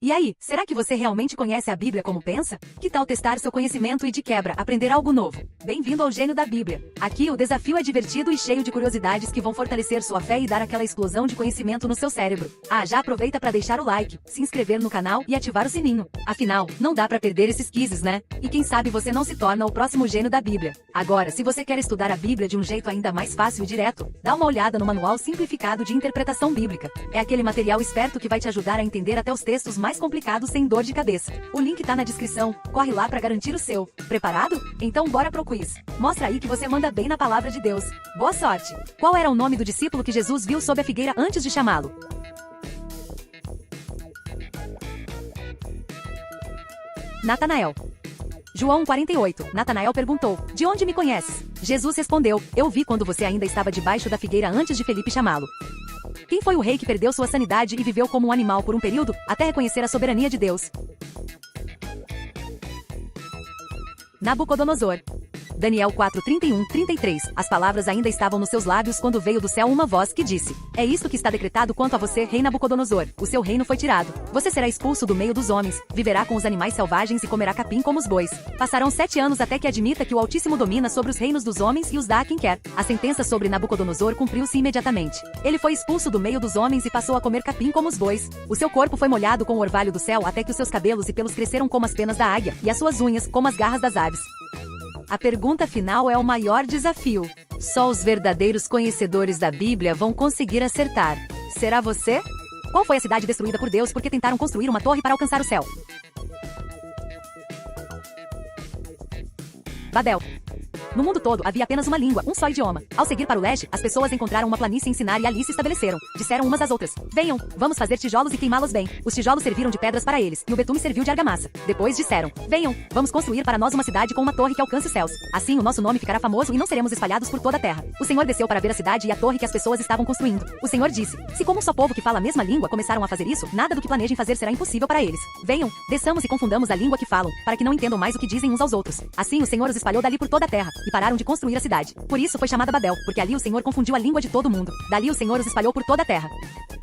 E aí, será que você realmente conhece a Bíblia como pensa? Que tal testar seu conhecimento e de quebra aprender algo novo? Bem-vindo ao Gênio da Bíblia. Aqui o desafio é divertido e cheio de curiosidades que vão fortalecer sua fé e dar aquela explosão de conhecimento no seu cérebro. Já aproveita para deixar o like, se inscrever no canal e ativar o sininho. Afinal, não dá para perder esses quizzes, né? E quem sabe você não se torna o próximo gênio da Bíblia. Agora, se você quer estudar a Bíblia de um jeito ainda mais fácil e direto, dá uma olhada no Manual Simplificado de Interpretação Bíblica. É aquele material esperto que vai te ajudar a entender até os textos mais complicados sem dor de cabeça. O link tá na descrição, corre lá para garantir o seu. Preparado? Então bora pro quiz. Mostra aí que você manda bem na palavra de Deus. Boa sorte! Qual era o nome do discípulo que Jesus viu sob a figueira antes de chamá-lo? Natanael. João 48. Natanael perguntou: "De onde me conheces?" Jesus respondeu: "Eu vi quando você ainda estava debaixo da figueira antes de Felipe chamá-lo." Quem foi o rei que perdeu sua sanidade e viveu como um animal por um período, até reconhecer a soberania de Deus? Nabucodonosor. Daniel 4:31-33. As palavras ainda estavam nos seus lábios quando veio do céu uma voz que disse: "É isto que está decretado quanto a você, rei Nabucodonosor. O seu reino foi tirado. Você será expulso do meio dos homens, viverá com os animais selvagens e comerá capim como os bois. Passarão 7 anos até que admita que o Altíssimo domina sobre os reinos dos homens e os dá a quem quer." A sentença sobre Nabucodonosor cumpriu-se imediatamente. Ele foi expulso do meio dos homens e passou a comer capim como os bois. O seu corpo foi molhado com o orvalho do céu até que os seus cabelos e pelos cresceram como as penas da águia, e as suas unhas como as garras das aves. A pergunta final é o maior desafio. Só os verdadeiros conhecedores da Bíblia vão conseguir acertar. Será você? Qual foi a cidade destruída por Deus porque tentaram construir uma torre para alcançar o céu? Babel. No mundo todo, havia apenas uma língua, um só idioma. Ao seguir para o leste, as pessoas encontraram uma planície em Sinar e ali se estabeleceram. Disseram umas às outras: "Venham, vamos fazer tijolos e queimá-los bem." Os tijolos serviram de pedras para eles, e o betume serviu de argamassa. Depois disseram: "Venham, vamos construir para nós uma cidade com uma torre que alcance os céus. Assim o nosso nome ficará famoso e não seremos espalhados por toda a terra." O Senhor desceu para ver a cidade e a torre que as pessoas estavam construindo. O Senhor disse: "Se como um só povo que fala a mesma língua começaram a fazer isso, nada do que planejem fazer será impossível para eles. Venham, desçamos e confundamos a língua que falam, para que não entendam mais o que dizem uns aos outros." Assim o Senhor os espalhou dali por toda a terra, e pararam de construir a cidade. Por isso foi chamada Babel, porque ali o Senhor confundiu a língua de todo mundo. Dali o Senhor os espalhou por toda a terra.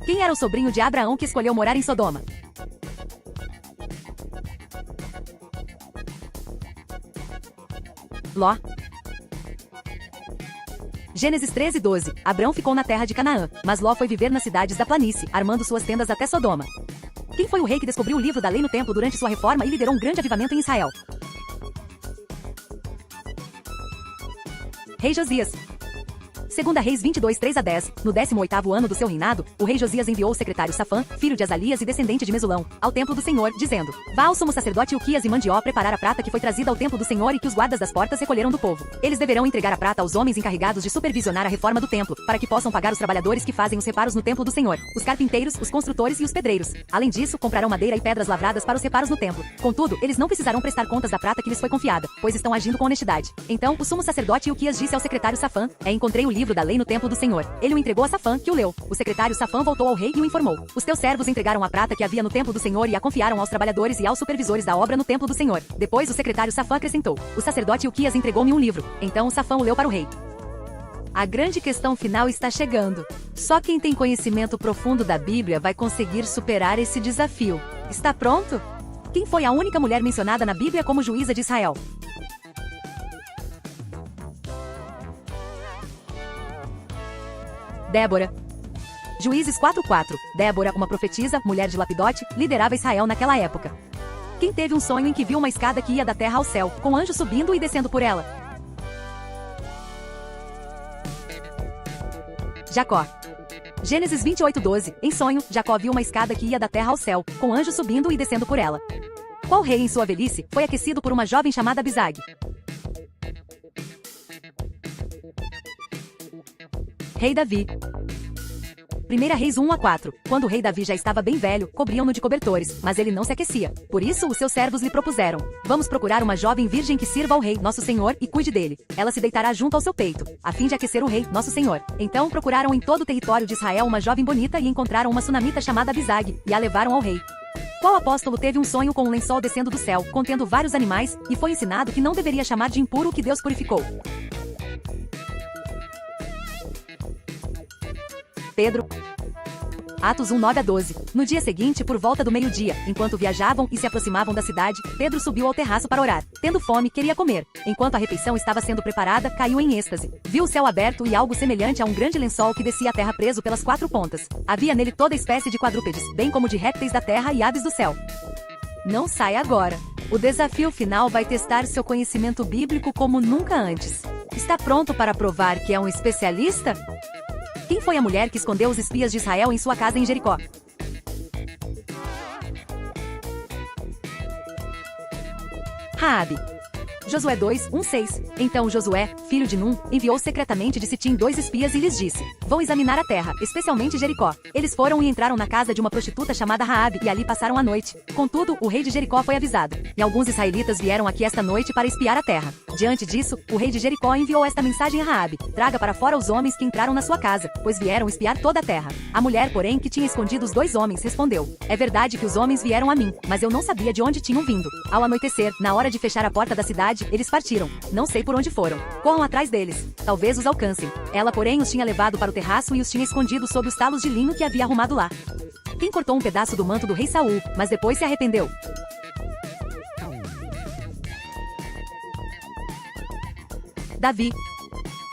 Quem era o sobrinho de Abraão que escolheu morar em Sodoma? Ló. Gênesis 13:12. Abrão ficou na terra de Canaã, mas Ló foi viver nas cidades da planície, armando suas tendas até Sodoma. Quem foi o rei que descobriu o livro da lei no templo durante sua reforma e liderou um grande avivamento em Israel? Rei Josias. 2 Reis 22:3-10. No 18º ano do seu reinado, o rei Josias enviou o secretário Safã, filho de Azalias e descendente de Mesulão, ao templo do Senhor, dizendo: "Vá ao sumo sacerdote Ilquias e mande preparar a prata que foi trazida ao templo do Senhor e que os guardas das portas recolheram do povo. Eles deverão entregar a prata aos homens encarregados de supervisionar a reforma do templo, para que possam pagar os trabalhadores que fazem os reparos no templo do Senhor, os carpinteiros, os construtores e os pedreiros. Além disso, comprarão madeira e pedras lavradas para os reparos no templo. Contudo, eles não precisarão prestar contas da prata que lhes foi confiada, pois estão agindo com honestidade." Então, o sumo sacerdote Ilquias disse ao secretário Safã: "Encontrei o livro da lei no templo do Senhor." Ele o entregou a Safã, que o leu. O secretário Safã voltou ao rei e o informou: "Os teus servos entregaram a prata que havia no templo do Senhor e a confiaram aos trabalhadores e aos supervisores da obra no templo do Senhor." Depois o secretário Safã acrescentou: "O sacerdote Ilquias entregou-me um livro." Então o Safã o leu para o rei. A grande questão final está chegando. Só quem tem conhecimento profundo da Bíblia vai conseguir superar esse desafio. Está pronto? Quem foi a única mulher mencionada na Bíblia como juíza de Israel? Débora. Juízes 4:4. Débora, uma profetisa, mulher de Lapidote, liderava Israel naquela época. Quem teve um sonho em que viu uma escada que ia da terra ao céu, com anjos subindo e descendo por ela? Jacó. Gênesis 28:12. Em sonho, Jacó viu uma escada que ia da terra ao céu, com anjos subindo e descendo por ela. Qual rei em sua velhice foi aquecido por uma jovem chamada Abisag? Rei Davi. 1 Reis 1-4. Quando o rei Davi já estava bem velho, cobriam-no de cobertores, mas ele não se aquecia. Por isso, os seus servos lhe propuseram: "Vamos procurar uma jovem virgem que sirva ao rei, nosso senhor, e cuide dele. Ela se deitará junto ao seu peito, a fim de aquecer o rei, nosso senhor." Então procuraram em todo o território de Israel uma jovem bonita e encontraram uma sunamita chamada Abisag, e a levaram ao rei. Qual apóstolo teve um sonho com um lençol descendo do céu, contendo vários animais, e foi ensinado que não deveria chamar de impuro o que Deus purificou? Pedro. Atos 1, 9-12. No dia seguinte, por volta do meio-dia, enquanto viajavam e se aproximavam da cidade, Pedro subiu ao terraço para orar. Tendo fome, queria comer. Enquanto a refeição estava sendo preparada, caiu em êxtase. Viu o céu aberto e algo semelhante a um grande lençol que descia à terra preso pelas 4 pontas. Havia nele toda espécie de quadrúpedes, bem como de répteis da terra e aves do céu. Não saia agora. O desafio final vai testar seu conhecimento bíblico como nunca antes. Está pronto para provar que é um especialista? Quem foi a mulher que escondeu os espias de Israel em sua casa em Jericó? Raabe. Josué 2, 1-6. Então Josué, filho de Num, enviou secretamente de Sitim 2 espias e lhes disse: vão examinar a terra, especialmente Jericó. Eles foram e entraram na casa de uma prostituta chamada Raabe e ali passaram a noite. Contudo, o rei de Jericó foi avisado. E alguns israelitas vieram aqui esta noite para espiar a terra. Diante disso, o rei de Jericó enviou esta mensagem a Raabe: traga para fora os homens que entraram na sua casa, pois vieram espiar toda a terra. A mulher, porém, que tinha escondido os 2 homens, respondeu: é verdade que os homens vieram a mim, mas eu não sabia de onde tinham vindo. Ao anoitecer, na hora de fechar a porta da cidade, eles partiram. Não sei por onde foram. Corram atrás deles. Talvez os alcancem. Ela, porém, os tinha levado para o terraço e os tinha escondido sob os talos de linho que havia arrumado lá. Quem cortou um pedaço do manto do rei Saul, mas depois se arrependeu? Davi.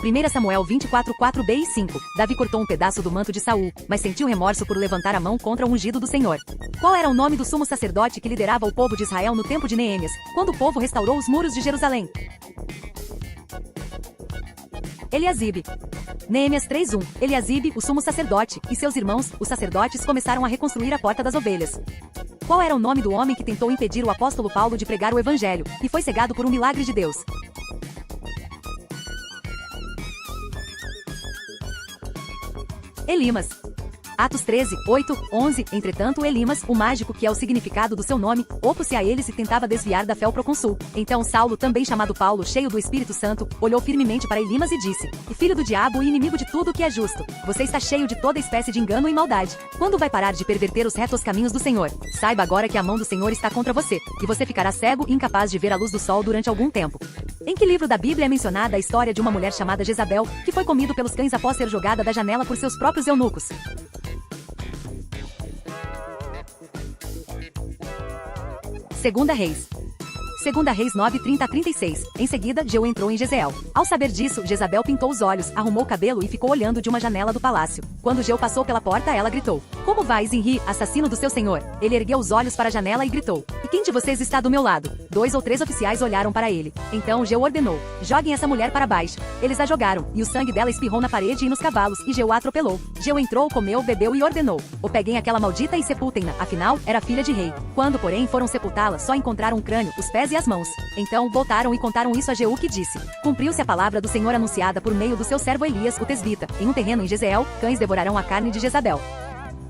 1 Samuel 24, 4b e 5. Davi cortou um pedaço do manto de Saul, mas sentiu remorso por levantar a mão contra o ungido do Senhor. Qual era o nome do sumo sacerdote que liderava o povo de Israel no tempo de Neemias, quando o povo restaurou os muros de Jerusalém? Eliasibe. Neemias 3:1. Eliasibe, o sumo sacerdote, e seus irmãos, os sacerdotes, começaram a reconstruir a porta das ovelhas. Qual era o nome do homem que tentou impedir o apóstolo Paulo de pregar o evangelho, e foi cegado por um milagre de Deus? Elimas. Atos 13, 8, 11. Entretanto, Elimas, o mágico, que é o significado do seu nome, opôs-se a eles e tentava desviar da fé o procônsul. Então Saulo, também chamado Paulo, cheio do Espírito Santo, olhou firmemente para Elimas e disse: e filho do diabo e inimigo de tudo o que é justo, você está cheio de toda espécie de engano e maldade. Quando vai parar de perverter os retos caminhos do Senhor? Saiba agora que a mão do Senhor está contra você, e você ficará cego e incapaz de ver a luz do sol durante algum tempo. Em que livro da Bíblia é mencionada a história de uma mulher chamada Jezabel, que foi comido pelos cães após ser jogada da janela por seus próprios eunucos? Segunda Reis. 2 Reis 9, 30-36. Em seguida, Jeú entrou em Jezreel. Ao saber disso, Jezabel pintou os olhos, arrumou o cabelo e ficou olhando de uma janela do palácio. Quando Jeú passou pela porta, ela gritou: como vai, Zinri, assassino do seu senhor? Ele ergueu os olhos para a janela e gritou: e quem de vocês está do meu lado? 2 ou 3 oficiais olharam para ele. Então Jeú ordenou: joguem essa mulher para baixo. Eles a jogaram, e o sangue dela espirrou na parede e nos cavalos, e Jeú a atropelou. Jeú entrou, comeu, bebeu e ordenou: o peguem aquela maldita e sepultem-na, afinal, era filha de rei. Quando, porém, foram sepultá-la, só encontraram o crânio, os pés e as mãos. Então voltaram e contaram isso a Jeú, que disse: cumpriu-se a palavra do Senhor anunciada por meio do seu servo Elias, o tesbita. Em um terreno em Jezreel, cães devorarão a carne de Jezabel.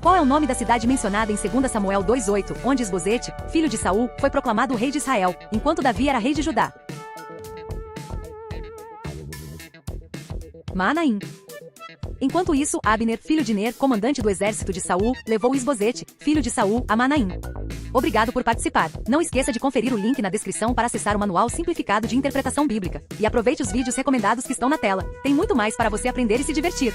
Qual é o nome da cidade mencionada em 2 Samuel 2:8, onde Esbozete, filho de Saul, foi proclamado rei de Israel, enquanto Davi era rei de Judá? Maanaim. Enquanto isso, Abner, filho de Ner, comandante do exército de Saul, levou Esbozete, filho de Saul, a Maanaim. Obrigado por participar. Não esqueça de conferir o link na descrição para acessar o Manual Simplificado de Interpretação Bíblica. E aproveite os vídeos recomendados que estão na tela. Tem muito mais para você aprender e se divertir.